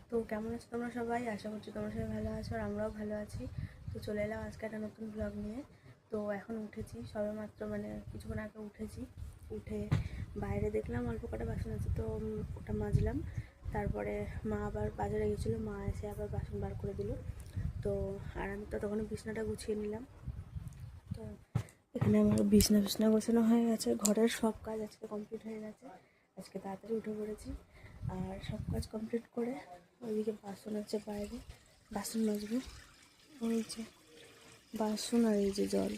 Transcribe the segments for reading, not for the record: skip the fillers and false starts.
তো কেমন আছো তোমরা সবাই? আশা করছি তোমরা সবাই ভালো আছো আর আমরাও ভালো আছি। তো চলে এলাম আজকে একটা নতুন ব্লগ নিয়ে। তো এখন উঠেছি সবেমাত্র, মানে কিছুক্ষণ আগে উঠেছি। উঠে বাইরে দেখলাম অল্প কটা বাসন আছে, তো ওটা মাজলাম। তারপরে মা আবার বাজারে গেছিলো, মা এসে আবার বাসন বার করে দিল। তো আর আমি তো তখন বিছনাটা গুছিয়ে নিলাম। তো এখানে আমার বিছনা গোছানো হয়ে গেছে, ঘরের সব কাজ আজকে কমপ্লিট হয়ে গেছে। আজকে তাড়াতাড়ি উঠে পড়েছি আর সব কাজ কমপ্লিট করে ওইদিকে বাসন আছে বাইরে, বাসন মাজবো। ওই যে বাসন আর এই যে জল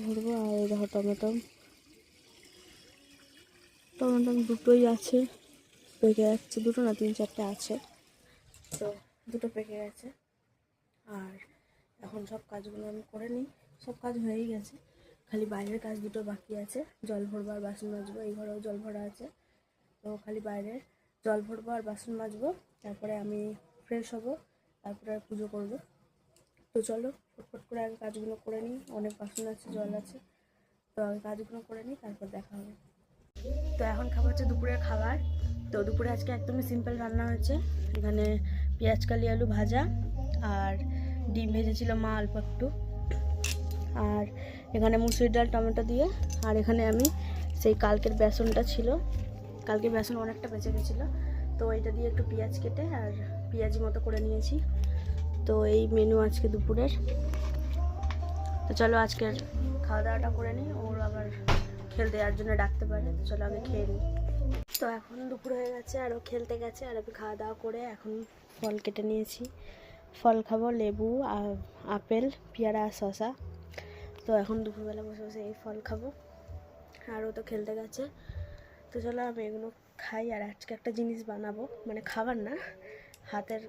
ভরবো। আর এই দেখো টমেটো দুটোই আছে, পেকে যাচ্ছে। দুটো না, 3-4টে আছে, তো দুটো পেকে গেছে। আর এখন সব কাজগুলো আমি করে নিই। সব কাজ হয়েই গেছে, খালি বাইরের কাজ দুটো বাকি আছে, জল ভরবো আর বাসন মাজবো। এই ঘরেও জল ভরা আছে, তো খালি বাইরের জল ভরবো আর বাসন মাজবো। তারপরে আমি ফ্রেশ হব, তারপরে আর পুজো করবো। তো চলো ফটফট করে আগে কাজগুলো করে নিই, অনেক বাসন আছে, জল আছে। তো আগে কাজগুলো করে নিই, তারপর দেখা হবে। তো এখন খাবার হচ্ছে দুপুরের খাবার। তো দুপুরে আজকে একদমই সিম্পল রান্না হয়েছে। এখানে পেঁয়াজ কালি আলু ভাজা আর ডিম ভেজেছিল মা অল্প একটু। আর এখানে মুসুরির ডাল টমেটো দিয়ে। আর এখানে আমি সেই কালকের বেসনটা ছিল, কালকে বেসন অনেকটা বেঁচে গেছিলো, তো এটা দিয়ে একটু পেঁয়াজ কেটে আর পেঁয়াজি মতো করে নিয়েছি। তো এই মেনু আজকে দুপুরের। তো চলো আজকের খাওয়া দাওয়াটা করে নিই, ওর আবার খেলতে যাওয়ার জন্য ডাকতে পারে। তো চলো আগে খেয়ে নিই। তো এখন দুপুর হয়ে গেছে আর ও খেলতে গেছে, আর আমি খাওয়া দাওয়া করে এখন ফল কেটে নিয়েছি। ফল খাবো, লেবু আর আপেল, পেয়ারা আর শশা। তো এখন দুপুরবেলা বসে বসে এই ফল খাবো, আর ও তো খেলতে গেছে। তো চলো আমি এগুলো খাই। আর আজকে একটা জিনিস বানাবো, মানে খাবার না, হাতের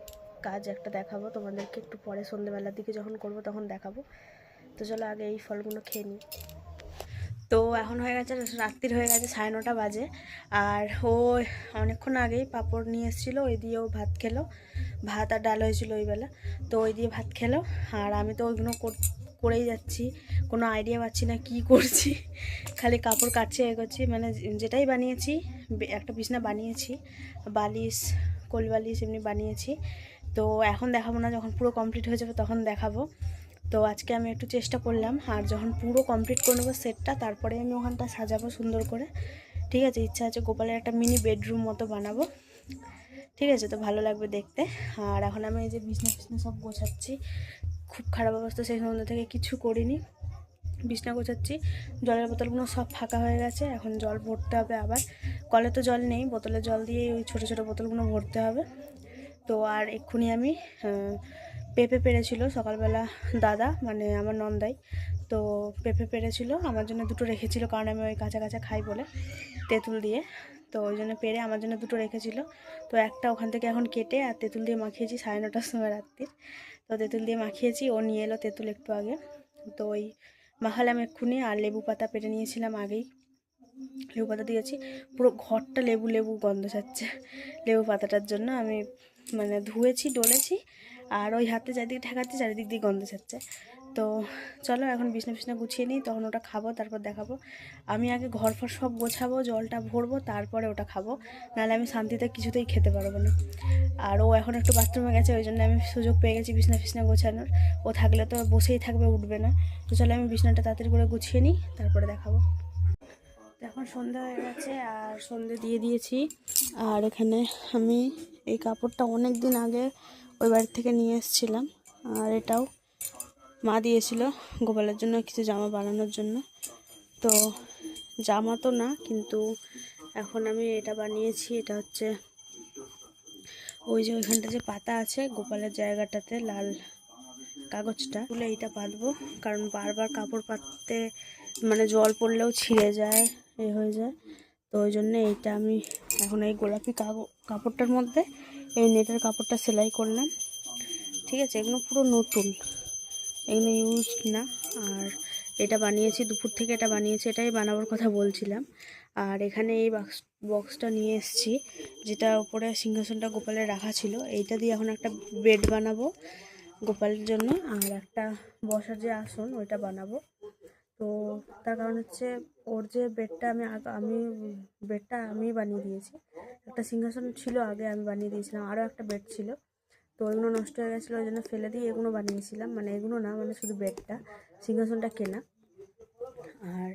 কাজ একটা দেখাবো তোমাদেরকে একটু পরে, সন্ধ্যেবেলার দিকে যখন করবো তখন দেখাবো। তো চলো আগে এই ফলগুলো খেয়ে নিই। তো এখন হয়ে গেছে রাত্রির, হয়ে গেছে 9:30 বাজে। আর ও অনেকক্ষণ আগেই পাঁপড় নিয়ে এসেছিলো, ওই দিয়ে ও ভাত খেলো। ভাত আর ডাল হয়েছিল ওই বেলা, তো ওই দিয়ে ভাত খেলো। আর আমি তো ওইগুলো করেই যাচ্ছি, কোনো আইডিয়া পাচ্ছি না কি করছি। খালি কাপড় কাটছি, এ করছি, মানে যেটাই বানিয়েছি। একটা বিছনা বানিয়েছি, বালিশ, কোল বালিশ এমনি বানিয়েছি। তো এখন দেখাবো না, যখন পুরো কমপ্লিট হয়ে যাবে তখন দেখাবো। তো আজকে আমি একটু চেষ্টা করলাম, আর যখন পুরো কমপ্লিট করে নেবো সেটটা, তারপরে আমি ওখানটা সাজাবো সুন্দর করে। ঠিক আছে, ইচ্ছা আছে গোপালের একটা মিনি বেডরুম মতো বানাবো। ঠিক আছে, তো ভালো লাগবে দেখতে। আর এখন আমি এই যে বিছনা সব গোছাচ্ছি। খুব খারাপ অবস্থা, সেই সন্ধ্যা থেকে কিছু করিনি, বিছনা গোছাচ্ছি। জলের বোতলগুলো সব ফাঁকা হয়ে গেছে, এখন জল ভরতে হবে আবার। কলে তো জল নেই, বোতলে জল দিয়ে ওই ছোটো ছোটো বোতলগুলো ভরতে হবে। তো আর এক্ষুনি আমি পেঁপে পেড়েছিল সকালবেলা দাদা, মানে আমার নন্দাই। তো পেঁপে পেড়েছিল আমার জন্য, দুটো রেখেছিল, কারণ আমি ওই কাঁচা কাঁচা খাই বলে, তেঁতুল দিয়ে। তো ওই জন্য পেড়ে আমার জন্য দুটো রেখেছিল। তো একটা ওখান থেকে এখন কেটে আর তেঁতুল দিয়ে মাখিয়েছি 9:30টার সময় রাত্রির। তো তেঁতুল দিয়ে মাখিয়েছি, ও নিয়ে এলো তেঁতুল একটু আগে। তো ওই মাখালাম এক্ষুনি। আর লেবু পাতা পেটে নিয়েছিলাম আগেই, লেবু পাতা দিয়েছি। পুরো ঘরটা লেবু লেবু গন্ধ ছাড়ছে লেবু পাতাটার জন্য। আমি মানে ধুয়েছি, ডলেছি, আর ওই হাতে চারিদিকে ঠেকাচ্ছি, চারিদিক দিয়ে গন্ধ ছাড়ছে। তো চলো এখন বিছনা গুছিয়ে নিই, তখন ওটা খাবো, তারপর দেখাবো। আমি আগে ঘর ফর সব গোছাবো, জলটা ভরবো, তারপরে ওটা খাবো, নাহলে আমি শান্তিতে কিছুতেই খেতে পারবো না। আর ও এখন একটু বাথরুমে গেছে, ওই জন্য আমি সুযোগ পেয়ে গেছি বিছনা গোছানোর। ও থাকলে তো বসেই থাকবে, উঠবে না। তো চলো আমি বিছনাটা তাড়াতাড়ি করে গুছিয়ে নিই, তারপরে দেখাবো। এখন সন্ধ্যা হয়ে গেছে আর সন্ধ্যে দিয়ে দিয়েছি। আর এখানে আমি এই কাপড়টা অনেক দিন আগে ওই বাড়ি থেকে নিয়ে এসেছিলাম, আর এটাও মা দিয়েছিল গোপালের জন্য কিছু জামা বানানোর জন্য। তো জামা তো না, কিন্তু এখন আমি এটা বানিয়েছি। এটা হচ্ছে ওই যে ওইখানটা যে পাতা আছে গোপালের জায়গাটাতে, লাল কাগজটা তুলে এইটা পাতবো, কারণ বারবার কাপড় পাততে মানে জল পড়লেও ছিঁড়ে যায়, এ হয়ে যায়। তো ওই জন্যে এইটা আমি এখন এই গোলাপি কাপড়টার মধ্যে এই নেটের কাপড়টা সেলাই করলাম। ঠিক আছে, এগুলো পুরো নতুন, এগুলো ইউজ না। আর এটা বানিয়েছি দুপুর থেকে, এটা বানিয়েছি, এটাই বানাবার কথা বলছিলাম। আর এখানে এই বক্সটা নিয়ে এসেছি, যেটা উপরে সিংহাসনটা গোপালের রাখা ছিল। এইটা দিয়ে এখন একটা বেড বানাবো গোপালের জন্য, আর একটা বসার যে আসন ওইটা বানাবো। তো তার কারণ হচ্ছে ওর যে বেডটা বেডটা আমি বানিয়ে দিয়েছি। একটা সিংহাসন ছিল আগে, আমি বানিয়ে দিয়েছিলাম, আরও একটা বেড ছিল, তো ওইগুলো নষ্ট হয়ে গেছিলো, ওই জন্য ফেলে দিয়ে এগুলো বানিয়েছিলাম, মানে এগুলো না, মানে শুধু বেডটা, সিংহাসনটা কেনা। আর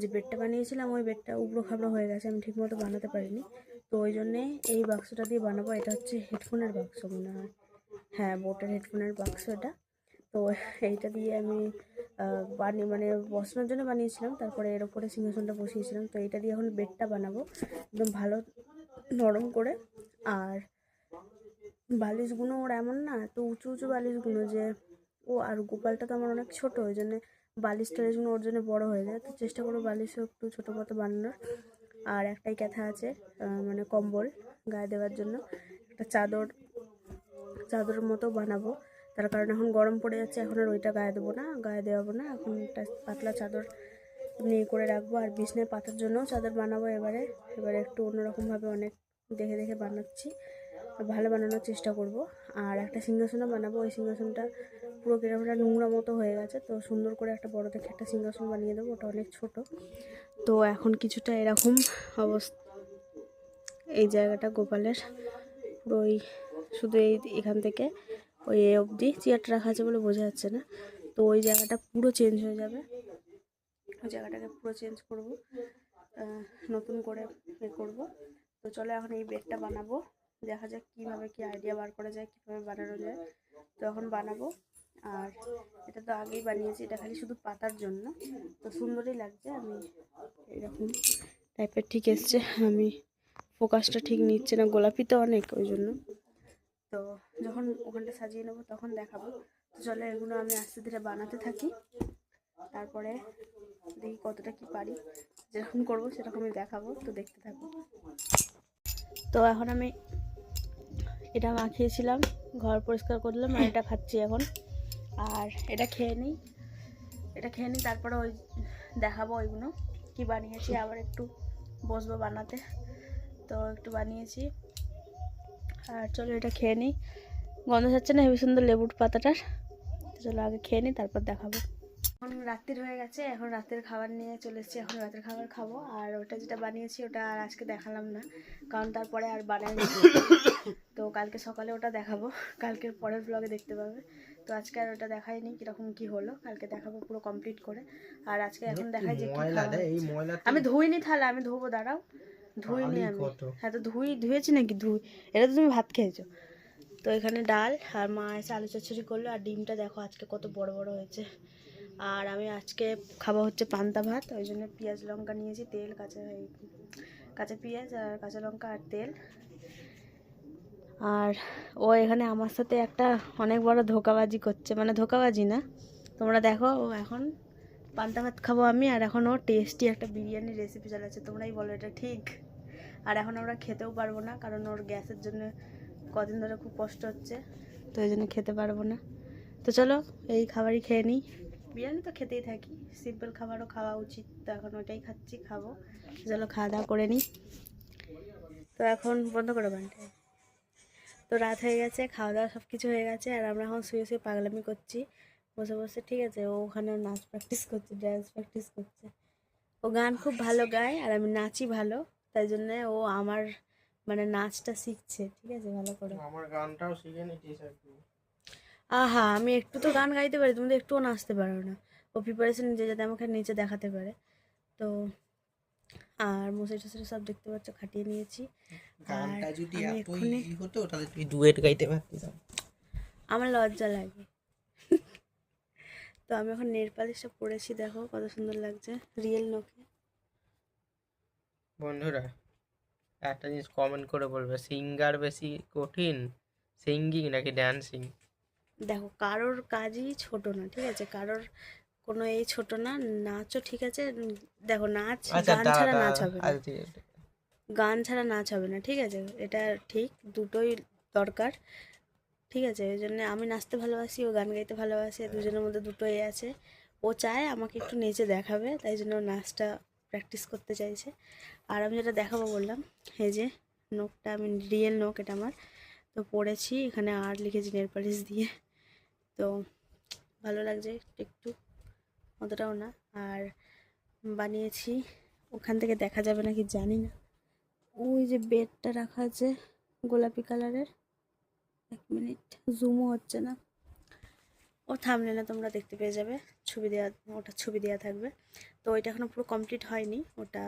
যে বেডটা বানিয়েছিলাম ওই বেডটা উবড়ো খাবড়ো হয়ে গেছে, আমি ঠিকমতো বানাতে পারিনি, তো ওই জন্যে এই বাক্সটা দিয়ে বানাবো। এটা হচ্ছে হেডফোনের বাক্স মনে হয়, হ্যাঁ বোটের হেডফোনের বাক্স এটা। তো এইটা দিয়ে আমি মানে বসানোর জন্য বানিয়েছিলাম, তারপরে এর ওপরে সিংহাসনটা বসিয়েছিলাম। তো এইটা দিয়ে এখন বেডটা বানাবো একদম ভালো নরম করে। আর বালিশগুলো ওর এমন না, তো উঁচু উঁচু বালিশগুলো যে আর গোপালটা তো আমার অনেক ছোটো, ওই জন্যে বালিশ টালিশগুলো ওর জন্য বড়ো হয়ে যায়, তো চেষ্টা করবো বালিশও একটু ছোটো মতো বানানোর। আর একটাই ক্যাথা আছে, মানে কম্বল গায়ে দেওয়ার জন্য, একটা চাদরের মতো বানাবো। তার কারণ এখন গরম পড়ে যাচ্ছে, এখন আর ওইটা গায়ে দেওয়াবো না, এখন একটা পাতলা চাদর নিয়ে করে রাখবো। আর বিছনায় পাতার জন্যও চাদর বানাবো এবারে একটু অন্যরকমভাবে অনেক দেখে দেখে বানাচ্ছি, ভালো বানানোর চেষ্টা করব। আর একটা সিংহাসনও বানাবো, ওই সিংহাসনটা পুরো কেরামটা নোংরা মতো হয়ে গেছে, তো সুন্দর করে একটা বড় দেখে একটা সিংহাসন বানিয়ে দেবো, ওটা অনেক ছোট। তো এখন কিছুটা এরকম অবস্থা, এই জায়গাটা গোপালের পুরো শুধু এখান থেকে ওই অবধি চেয়ারটা রাখা আছে বলে বোঝা যাচ্ছে না, তো ওই জায়গাটা পুরো চেঞ্জ হয়ে যাবে, ওই জায়গাটাকে পুরো চেঞ্জ করব, নতুন করে করব। তো চলো এখন এই বেডটা বানাবো, দেখা যাক কীভাবে কী আইডিয়া বার করা যায়, কীভাবে বানানো যায়। তো এখন বানাবো। আর এটা তো আগেই বানিয়েছি, এটা খালি শুধু পাতার জন্য, তো সুন্দরই লাগছে। আমি এরকম টাইপের ঠিক এসছে, আমি ফোকাসটা ঠিক নিচ্ছে না, গোলাপি তো অনেক, ওই জন্য। তো যখন ওখানটা সাজিয়ে নেবো তখন দেখাবো। তো চলো এগুলো আমি আস্তে ধীরে বানাতে থাকি, তারপরে দেখি কতটা কি পারি, যেরকম করবো সেরকমই দেখাবো, তো দেখতে থাকো। তো এখন আমি এটা মাখিয়েছিলাম, ঘর পরিষ্কার করলাম, আর এটা খাচ্ছি এখন। আর এটা খেয়ে নিই, তারপরে ওই দেখাবো ওইগুলো কি বানিয়েছি, আবার একটু বসবো বানাতে। তো একটু বানিয়েছি, আর চলো এটা খেয়ে নিই, গন্ধ যাচ্ছে না হেবি সুন্দর লেবুর পাতাটার। চলো আগে খেয়ে নিই, তারপর দেখাবো। এখন রাত্রির হয়ে গেছে, এখন রাতের খাবার নিয়ে চলে এসেছি, এখন রাতের খাবার খাবো। আর ওটা যেটা বানিয়েছি ওটা আর আজকে দেখালাম না, কারণ তারপরে আর বানাইনি, তো কালকে সকালে ওটা দেখাবো, কালকের পরের ব্লগে দেখতে পাবে। তো আজকে আর ওটা দেখাইনি কিরকম কি হলো, কালকে দেখাবো পুরো কমপ্লিট করে। আর আজকে এখন দেখাই যে কি খাওয়া হচ্ছে। আমি ধুইনি থালা, আমি ধোবো, দাঁড়াও, ধুইনি আমি। হ্যাঁ তো ধুয়েছি নাকি? এটা তো তুমি ভাত খেয়েছো। তো এখানে ডাল, আর মা এসে আলু চচ্চড়ি করলো, আর ডিমটা দেখো আজকে কত বড় বড় হয়েছে। আর আমি আজকে খাওয়া হচ্ছে পান্তা ভাত, ওই জন্য পেঁয়াজ লঙ্কা নিয়েছি, তেল, কাঁচা পেঁয়াজ আর কাঁচা লঙ্কা আর তেল। আর ও এখানে আমার সাথে একটা অনেক বড় ধোঁকাবাজি করছে, মানে ধোঁকাবাজি না, তোমরা দেখো। ও এখন পান্তা ভাত খাবো আমি, আর এখন ও টেস্টি একটা বিরিয়ানির রেসিপি চালাচ্ছে, তোমরাই বলো এটা ঠিক? আর এখন আমরা খেতেও পারবো না, কারণ ওর গ্যাসের জন্য কদিন ধরে খুব কষ্ট হচ্ছে, তো এই জন্য খেতে পারবো না। তো চলো এই খাবারই খেয়ে নিই, বিরিয়ানি তো খেতেই থাকি, সিম্পল খাবারও খাওয়া উচিত, তো এখন ওটাই খাবো। চলো খাওয়া দাওয়া করে নিই। তো এখন বন্ধ করো বানটা। তো রাত হয়ে গেছে, খাওয়া দাওয়া সব কিছু হয়ে গেছে, আর আমরা এখন শুয়ে শুয়ে পাগলামি করছি বসে বসে, ঠিক আছে। ও ওখানে নাচ প্র্যাকটিস করছে, ডান্স প্র্যাকটিস করছে, ও গান খুব ভালো গায়, আর আমি নাচি ভালো, তাই জন্যে ও আমার মানে নাচটা শিখছে, ঠিক আছে, ভালো করে। আমার গানটাও শিখে নিয়েছি। আহা, আমি একটু তো গান গাইতে পারি, তুমি তো একটুও নাচতে পারো না। ও প্রিপারেশন নিজে যাতে আমাকে নিচে দেখাতে পারে। তো আর মশাই টশাই সব দেখতে পাচ্ছ, খাটিয়ে নিয়েছি। গানটা যদি এতই হতো তাহলে তুই ডুয়েট গাইতে পারতিস। আমার লজ্জা লাগে। তো আমি এখন নেল পালিশটা পরেছি, দেখো কত সুন্দর লাগছে, রিয়েল নখে। বন্ধুরা একটা জিনিস কমেন্ট করে বলবে, সিঙ্গার বেশি কঠিন, সিঙ্গিং নাকি ড্যান্সিং? দেখো কারোর কাজই ছোট না, ঠিক আছে, কারোর কোনো এই ছোট না, নাচও ঠিক আছে। দেখো নাচ, গান ছাড়া নাচ হবে না, গান ছাড়া নাচ হবে না, ঠিক আছে, এটা ঠিক, দুটোই দরকার, ঠিক আছে। ওই জন্য আমি নাচতে ভালোবাসি, ও গান গাইতে ভালোবাসে, দুজনের মধ্যে দুটোই আছে। ও চায় আমাকে একটু নেচে দেখাবে, তাই জন্য নাচটা প্র্যাকটিস করতে চাইছে। আর আমি যেটা দেখাবো বললাম, এই যে নখটা, আমি রিয়েল নখ এটা আমার, তো পড়েছি, এখানে আর লিখেছি নেল পালিশ দিয়ে, তো ভালো লাগছে একটু, অতটাও না। আর বানিয়েছি, ওখান থেকে দেখা যাবে নাকি জানি না, ওই যে বেডটা রাখা আছে গোলাপি কালারের, 1 মিনিট, জুমও হচ্ছে না, ও থাম্বনেলে তোমরা দেখতে পেয়ে যাবে, ছবি দেওয়া, ওটা ছবি দেওয়া থাকবে। তো ওইটা এখনও পুরো কমপ্লিট হয়নি, ওটা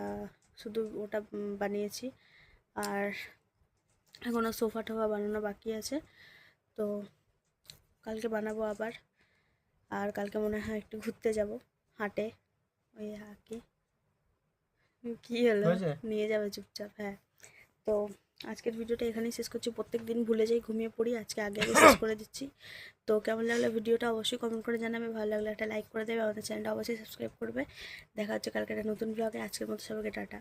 শুধু ওটা বানিয়েছি। আর এখনও সোফা টোফা বানানো বাকি আছে, তো কালকে বানাবো আবার। আর কালকে মনে হয় একটু ঘুরতে যাব হাটে, ওই হাঁকে কী হলো, হয়েছে? নিয়ে যাবে চুপচাপ। হ্যাঁ, তো আজকের ভিডিওটা এখানেই শেষ করছি। প্রত্যেক দিন ভুলে যাই, ঘুমিয়ে পড়ি, আজকে আগে আগে শেষ করে দিচ্ছি। তো কেমন লাগলো ভিডিওটা অবশ্যই কমেন্ট করে জানাবে, ভালো লাগলে একটা লাইক করে দেবে, আমাদের চ্যানেলটা অবশ্যই সাবস্ক্রাইব করবে। দেখা হচ্ছে কালকে একটা নতুন ব্লগে। আজকের মতো সবাইকে টাটা।